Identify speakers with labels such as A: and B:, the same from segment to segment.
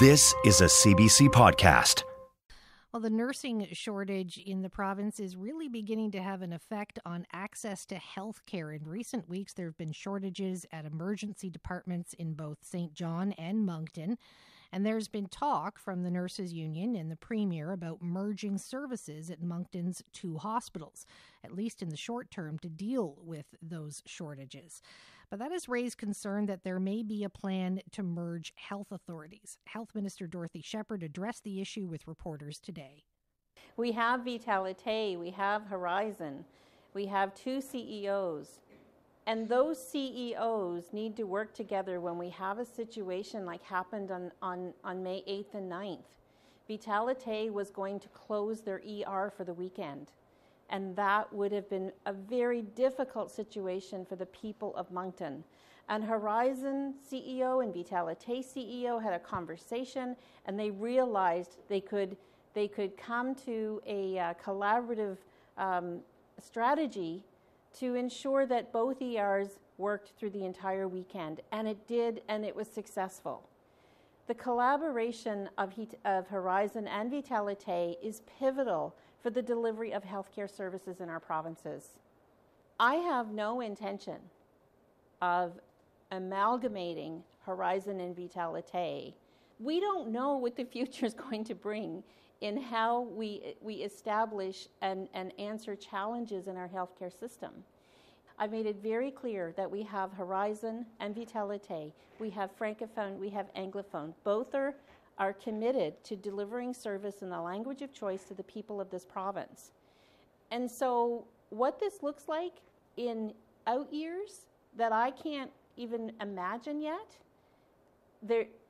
A: This is a CBC podcast.
B: Well, the nursing shortage in the province is really beginning to have an effect on access to health care. In recent weeks, there have been shortages at emergency departments in both St. John and Moncton. And there's been talk from the Nurses Union and the Premier about merging services at Moncton's two hospitals, at least in the short term, to deal with those shortages. But that has raised concern that there may be a plan to merge health authorities. Health Minister Dorothy Shepherd addressed the issue with reporters today.
C: We have Vitalité, we have Horizon, we have two CEOs. And those CEOs need to work together when we have a situation like happened on May 8th and 9th. Vitalité was going to close their ER for the weekend. And that would have been a very difficult situation for the people of Moncton. And Horizon CEO and Vitalité CEO had a conversation, and they realized they could come to a collaborative strategy to ensure that both ERs worked through the entire weekend. And it did, and it was successful. The collaboration of Horizon and Vitalité is pivotal for the delivery of healthcare services in our provinces. I have no intention of amalgamating Horizon and Vitalité. We don't know what the future is going to bring in how we establish and answer challenges in our healthcare system. I've made it very clear that we have Horizon and Vitalité, we have Francophone, we have Anglophone. Both are committed to delivering service in the language of choice to the people of this province. And so what this looks like in out years that I can't even imagine yet,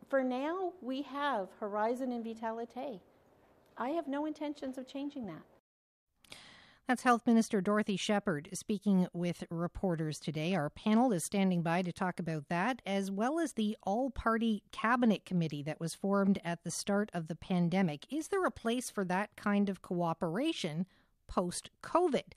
C: for now we have Horizon and Vitalité. I have no intentions of changing that.
B: That's Health Minister Dorothy Shepherd speaking with reporters today. Our panel is standing by to talk about that, as well as the all-party cabinet committee that was formed at the start of the pandemic. Is there a place for that kind of cooperation post-COVID?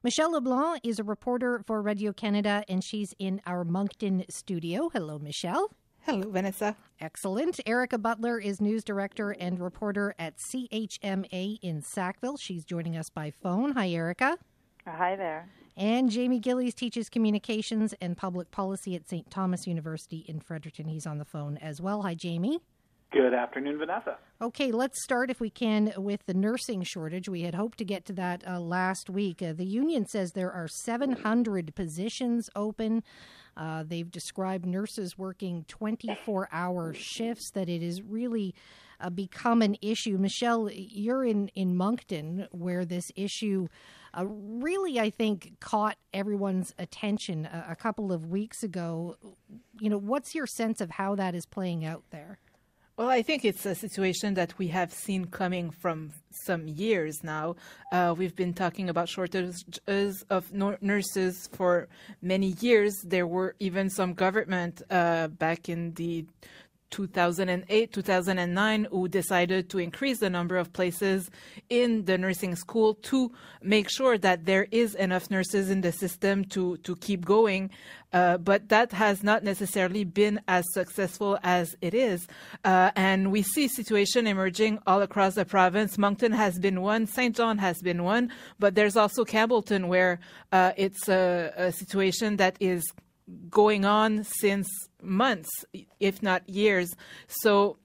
B: Michelle LeBlanc is a reporter for Radio-Canada, and she's in our Moncton studio. Hello, Michelle.
D: Hello, Vanessa.
B: Excellent. Erica Butler is news director and reporter at CHMA in Sackville. She's joining us by phone. Hi, Erica.
E: Hi there.
B: And Jamie Gillies teaches communications and public policy at St. Thomas University in Fredericton. He's on the phone as well. Hi, Jamie.
F: Good afternoon, Vanessa.
B: Okay, let's start, if we can, with the nursing shortage. We had hoped to get to that last week. The union says there are 700 positions open. They've described nurses working 24-hour shifts, that it has really become an issue. Michelle, you're in Moncton, where this issue really, I think, caught everyone's attention a couple of weeks ago. You know, what's your sense of how that is playing out there?
D: Well, I think it's a situation that we have seen coming from some years now. We've been talking about shortages of nurses for many years. There were even some government back in the 2008, 2009, who decided to increase the number of places in the nursing school to make sure that there is enough nurses in the system to keep going. But that has not necessarily been as successful as it is. And we see situation emerging all across the province. Moncton has been one, St. John has been one, but there's also Campbellton, where it's a situation that is going on since months, if not years. So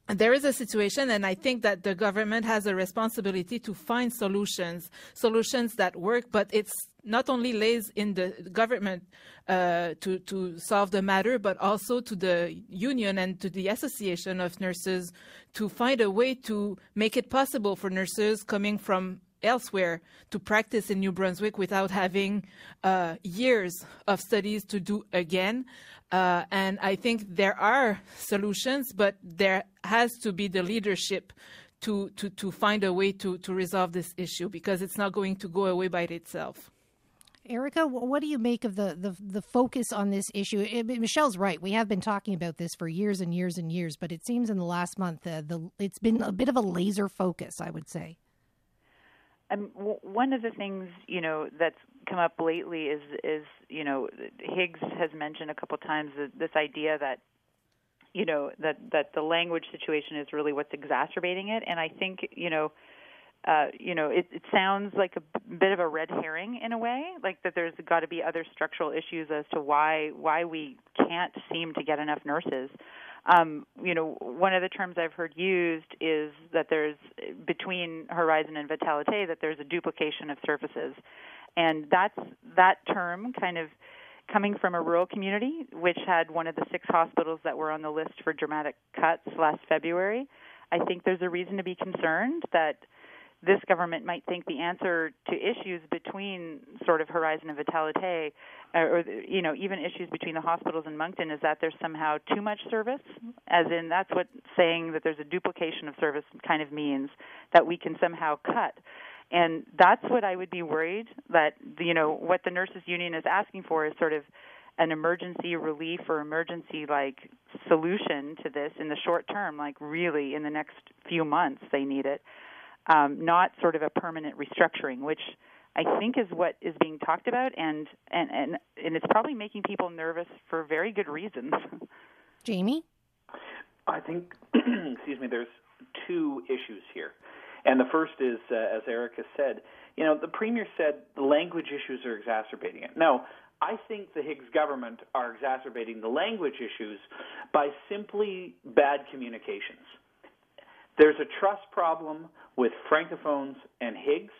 D: there is a situation, and I think that the government has a responsibility to find solutions that work, but it's not only lays in the government to solve the matter, but also to the union and to the association of nurses to find a way to make it possible for nurses coming from elsewhere to practice in New Brunswick without having years of studies to do again. And I think there are solutions, but there has to be the leadership to find a way to resolve this issue, because it's not going to go away by itself.
B: Erica, what do you make of the focus on this issue? Michelle's right. We have been talking about this for years and years and years, but it seems in the last month it's been a bit of a laser focus, I would say.
E: One of the things, that's come up lately is Higgs has mentioned a couple times this idea that, that the language situation is really what's exacerbating it. And I think, it sounds like a bit of a red herring in a way, like that there's got to be other structural issues as to why we can't seem to get enough nurses. One of the terms I've heard used is that there's, between Horizon and Vitalité, that there's a duplication of services. And that term kind of coming from a rural community, which had one of the 6 hospitals that were on the list for dramatic cuts last February. I think there's a reason to be concerned that this government might think the answer to issues between sort of Horizon and Vitalité, or even issues between the hospitals in Moncton, is that there's somehow too much service, as in that's what saying that there's a duplication of service kind of means, that we can somehow cut. And that's what I would be worried that, what the nurses union is asking for is sort of an emergency relief or emergency-like solution to this in the short term, like really in the next few months they need it. Not sort of a permanent restructuring, which I think is what is being talked about, and it's probably making people nervous for very good reasons.
B: Jamie?
F: I think, there's 2 issues here. And the first is, as Erica said, the Premier said the language issues are exacerbating it. No, I think the Higgs government are exacerbating the language issues by simply bad communications. There's a trust problem with Francophones and Higgs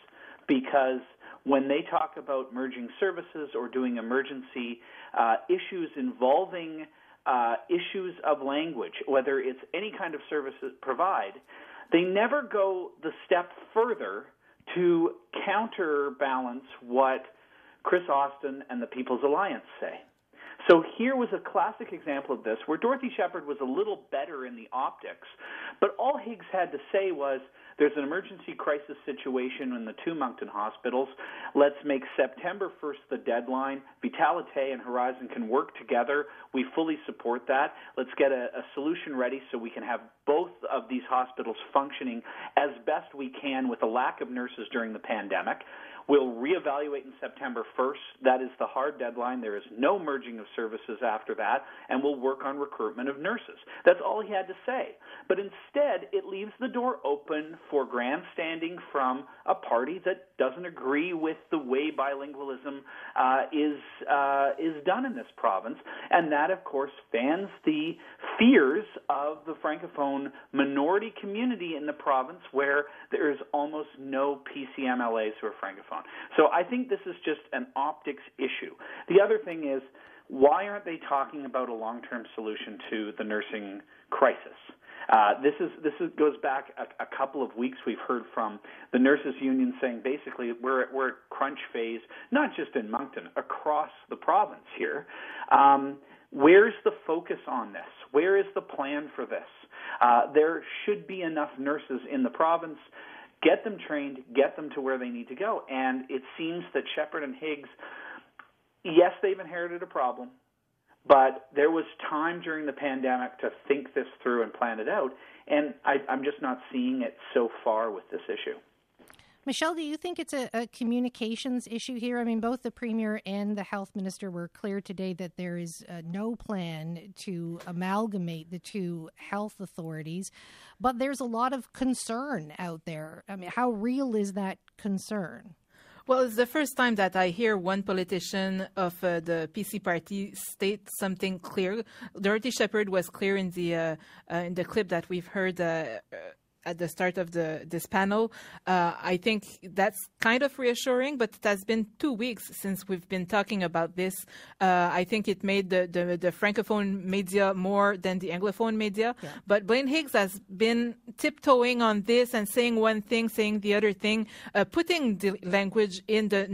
F: because when they talk about merging services or doing emergency issues involving issues of language, whether it's any kind of services provide, they never go the step further to counterbalance what Chris Austin and the People's Alliance say. So here was a classic example of this, where Dorothy Shepherd was a little better in the optics, but all Higgs had to say was, there's an emergency crisis situation in the 2 Moncton hospitals. Let's make September 1st the deadline. Vitalité and Horizon can work together. We fully support that. Let's get a solution ready so we can have both of these hospitals functioning as best we can with a lack of nurses during the pandemic. We'll reevaluate in September 1st. That is the hard deadline. There is no merging of services after that, and we'll work on recruitment of nurses. That's all he had to say. But instead, it leaves the door open for grandstanding from a party that doesn't agree with the way bilingualism is done in this province. And that, of course, fans the fears of the Francophone minority community in the province, where there is almost no PCMLAs who are Francophone. So I think this is just an optics issue. The other thing is, why aren't they talking about a long-term solution to the nursing crisis? This goes back a couple of weeks. We've heard from the nurses union saying basically we're at crunch phase, not just in Moncton, across the province here. Where's the focus on this? Where is the plan for this? There should be enough nurses in the province. Get them trained, get them to where they need to go. And it seems that Shepherd and Higgs, yes, they've inherited a problem, but there was time during the pandemic to think this through and plan it out. And I'm just not seeing it so far with this issue.
B: Michelle, do you think it's a communications issue here? I mean, both the Premier and the Health Minister were clear today that there is no plan to amalgamate the 2 health authorities, but there's a lot of concern out there. I mean, how real is that concern?
D: Well, it's the first time that I hear one politician of the PC party state something clear. Dorothy Shepherd was clear in the clip that we've heard at the start of this panel. I think that's kind of reassuring, but it has been 2 weeks since we've been talking about this. I think it made the Francophone media more than the Anglophone media. Yeah. But Blaine Higgs has been tiptoeing on this and saying one thing, saying the other thing, putting the language in the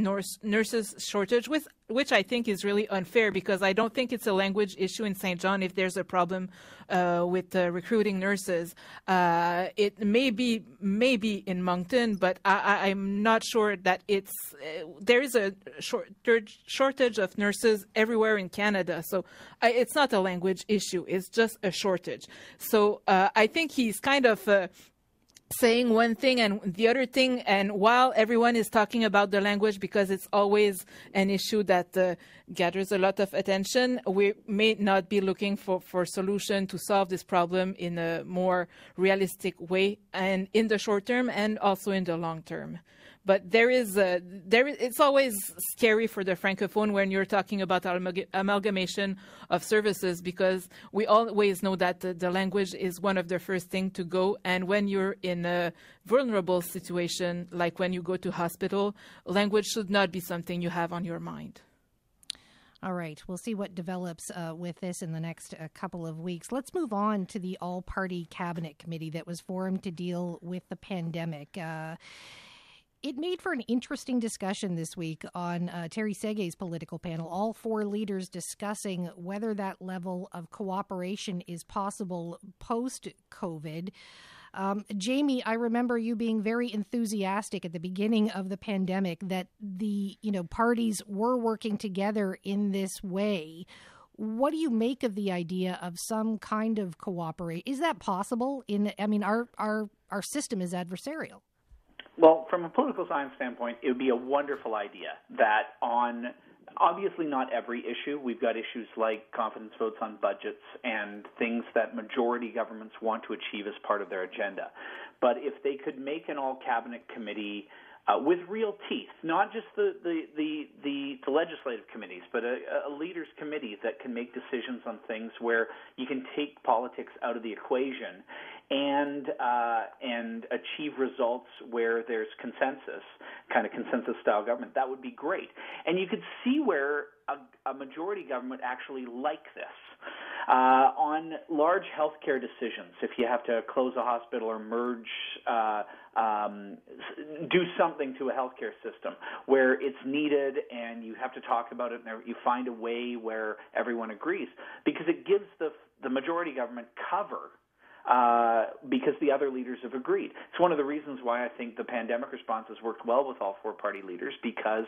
D: nurses shortage, which I think is really unfair, because I don't think it's a language issue in St. John if there's a problem with recruiting nurses. It may be in Moncton, but I'm not sure that there is a shortage of nurses everywhere in Canada. So it's not a language issue. It's just a shortage. So I think he's kind of saying one thing and the other thing, and while everyone is talking about the language because it's always an issue that gathers a lot of attention, we may not be looking for solution to solve this problem in a more realistic way, and in the short term and also in the long term. But it's always scary for the Francophone when you're talking about amalgamation of services, because we always know that the language is one of the first things to go. And when you're in a vulnerable situation, like when you go to hospital, language should not be something you have on your mind.
B: All right. We'll see what develops with this in the next couple of weeks. Let's move on to the all-party cabinet committee that was formed to deal with the pandemic. It made for an interesting discussion this week on Terry Segei's political panel, all four leaders discussing whether that level of cooperation is possible post-COVID. Jamie, I remember you being very enthusiastic at the beginning of the pandemic that the parties were working together in this way. What do you make of the idea of some kind of cooperation? Is that possible? Our system is adversarial.
F: Well, from a political science standpoint, it would be a wonderful idea that on obviously not every issue. We've got issues like confidence votes on budgets and things that majority governments want to achieve as part of their agenda. But if they could make an all-cabinet committee with real teeth, not just the legislative committees, but a leaders' committee that can make decisions on things where you can take politics out of the equation and achieve results where there's consensus, kind of consensus-style government, that would be great. And you could see where a majority government actually like this. On large healthcare decisions, if you have to close a hospital or merge, do something to a healthcare system where it's needed and you have to talk about it and you find a way where everyone agrees, because it gives the majority government cover because the other leaders have agreed. It's one of the reasons why I think the pandemic response has worked well with all four party leaders, because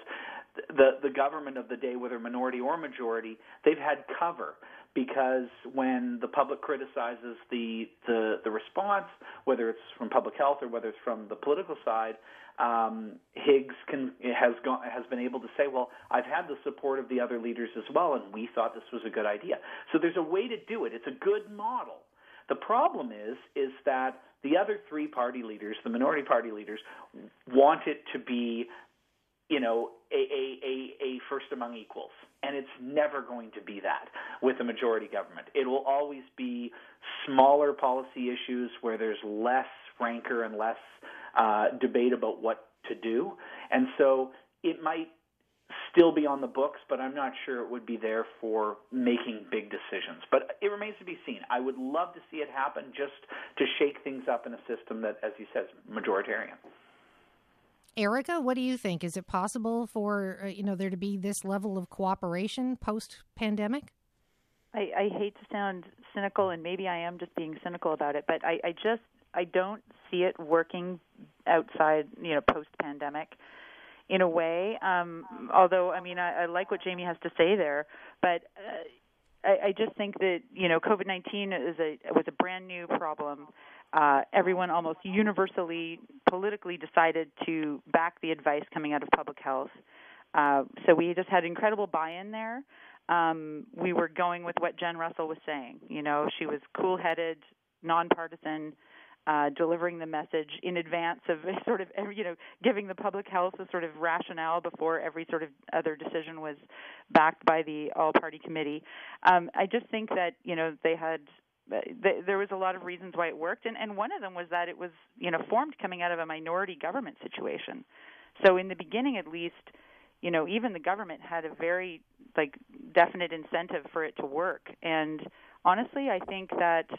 F: the government of the day, whether minority or majority, they've had cover. Because when the public criticizes the response, whether it's from public health or whether it's from the political side, Higgs has been able to say, well, I've had the support of the other leaders as well, and we thought this was a good idea. So there's a way to do it. It's a good model. The problem is that the other three party leaders, the minority party leaders, want it to be, a first among equals. And it's never going to be that with a majority government. It will always be smaller policy issues where there's less rancor and less debate about what to do. And so it might still be on the books, but I'm not sure it would be there for making big decisions. But it remains to be seen. I would love to see it happen just to shake things up in a system that, as you said, is majoritarian.
B: Erica, what do you think? Is it possible for there to be this level of cooperation post-pandemic?
E: I hate to sound cynical, and maybe I am just being cynical about it, but I don't see it working outside, post-pandemic in a way. Although, I like what Jamie has to say there, but I just think that, COVID-19 was a brand new problem. Everyone almost universally politically decided to back the advice coming out of public health. So we just had incredible buy-in there. We were going with what Jen Russell was saying. She was cool-headed, nonpartisan, delivering the message in advance of sort of, giving the public health a sort of rationale before every sort of other decision was backed by the all-party committee. I just think that, they had... There was a lot of reasons why it worked, and one of them was that it was, formed coming out of a minority government situation. So in the beginning, at least, even the government had a very, definite incentive for it to work. And honestly, I think that,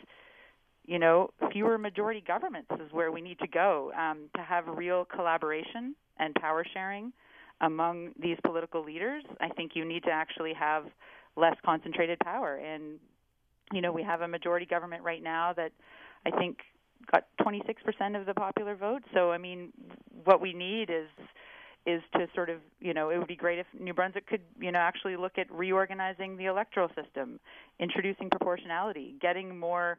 E: fewer majority governments is where we need to go to have real collaboration and power sharing among these political leaders. I think you need to actually have less concentrated power. And we have a majority government right now that I think got 26% of the popular vote. So, what we need is to sort of, it would be great if New Brunswick could, actually look at reorganizing the electoral system, introducing proportionality, getting more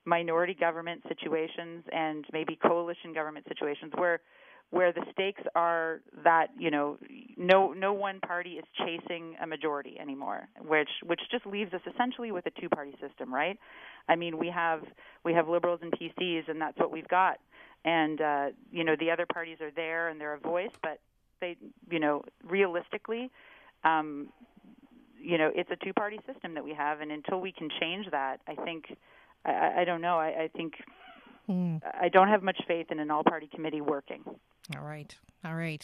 E: minority government situations and maybe coalition government situations where the stakes are that, no one party is chasing a majority anymore, which just leaves us essentially with a two-party system, right? I mean, we have Liberals and PCs, and that's what we've got. And the other parties are there and they're a voice, but they, realistically, it's a two-party system that we have, and until we can change that, I think, I don't know, I think I don't have much faith in an all-party committee working.
B: All right.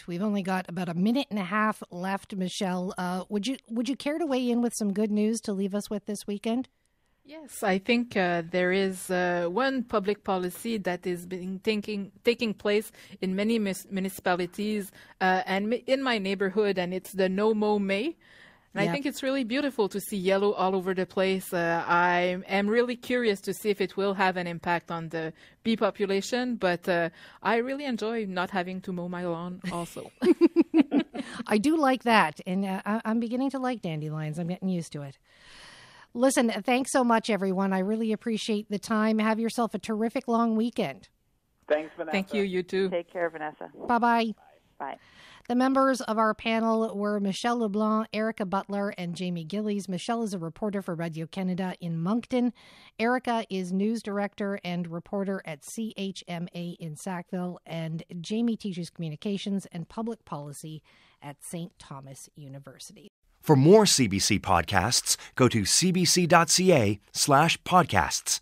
B: We've only got about a minute and a half left, Michelle. Would you care to weigh in with some good news to leave us with this weekend?
D: Yes, I think there is one public policy that is taking place in many municipalities and in my neighborhood, and it's the No Mow May. And I think it's really beautiful to see yellow all over the place. I am really curious to see if it will have an impact on the bee population, but I really enjoy not having to mow my lawn also.
B: I do like that, and I'm beginning to like dandelions. I'm getting used to it. Listen, thanks so much, everyone. I really appreciate the time. Have yourself a terrific long weekend.
F: Thanks, Vanessa.
D: Thank you, you too.
E: Take care, Vanessa.
B: Bye-bye.
E: Bye.
B: The members of our panel were Michelle LeBlanc, Erica Butler, and Jamie Gillies. Michelle is a reporter for Radio-Canada in Moncton. Erica is news director and reporter at CHMA in Sackville. And Jamie teaches communications and public policy at St. Thomas University.
A: For more CBC podcasts, go to cbc.ca/podcasts.